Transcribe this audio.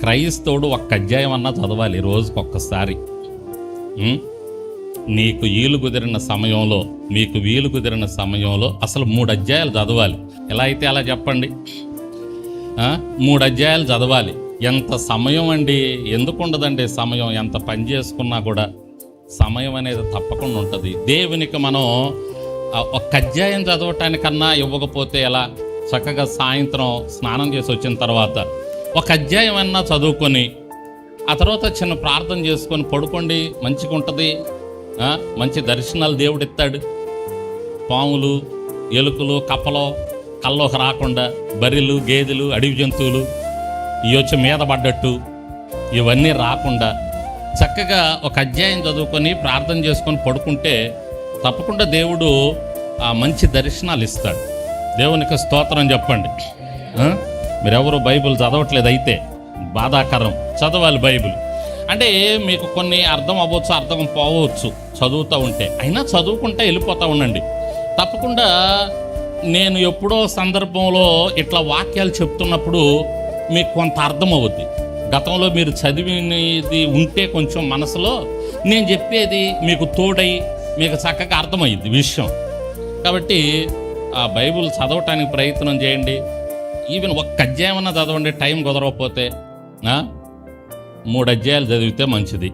క్రైస్తవుడు ఒక్క అధ్యాయం అన్నా చదవాలి రోజుకొక్కసారి. నీకు వీలు కుదిరిన సమయంలో, మీకు వీలు కుదిరిన సమయంలో అసలు 3 అధ్యాయాలు చదవాలి. ఎలా అయితే అలా చెప్పండి. 3 అధ్యాయాలు చదవాలి. ఎంత సమయం అండి, ఎందుకు ఉండదండి సమయం? ఎంత పని చేసుకున్నా కూడా సమయం అనేది తప్పకుండా ఉంటుంది. దేవునికి మనం ఒక్క అధ్యాయం చదవటానికన్నా ఇవ్వకపోతే ఎలా? చక్కగా సాయంత్రం స్నానం చేసి వచ్చిన తర్వాత ఒక అధ్యాయం అన్నా చదువుకొని ఆ తర్వాత చిన్న ప్రార్థన చేసుకొని పడుకోండి, మంచిగా ఉంటుంది. మంచి దర్శనాలు దేవుడు ఇస్తాడు. పాములు, ఎలుకలు, కప్పలు కల్లోకి రాకుండా, బర్రెలు, గేదెలు, అడవి జంతువులు ఇవి వచ్చి మీద పడ్డట్టు ఇవన్నీ రాకుండా చక్కగా ఒక అధ్యాయం చదువుకొని ప్రార్థన చేసుకొని పడుకుంటే తప్పకుండా దేవుడు మంచి దర్శనాలు ఇస్తాడు. దేవునికి స్తోత్రం చెప్పండి. మీరెవరు బైబిల్ చదవట్లేదు అయితే బాధాకరం. చదవాలి బైబిల్. అంటే మీకు కొన్ని అర్థం అవ్వచ్చు, అర్థం పోవచ్చు చదువుతూ ఉంటే. అయినా చదువుకుంటే వెళ్ళిపోతూ ఉండండి. తప్పకుండా నేను ఎప్పుడో సందర్భంలో ఇట్లా వాక్యాలు చెప్తున్నప్పుడు మీకు కొంత అర్థం అవుద్ది. గతంలో మీరు చదివినది ఉంటే కొంచెం మనసులో నేను చెప్పేది మీకు తోడై మీకు చక్కగా అర్థమయ్యింది విషయం. కాబట్టి ఆ బైబిల్ చదవటానికి ప్రయత్నం చేయండి. ఈవెన్ ఒక్క అధ్యాయం అన్నా చదవండి. టైం కుదరకపోతే 3 అధ్యాయాలు చదివితే మంచిది.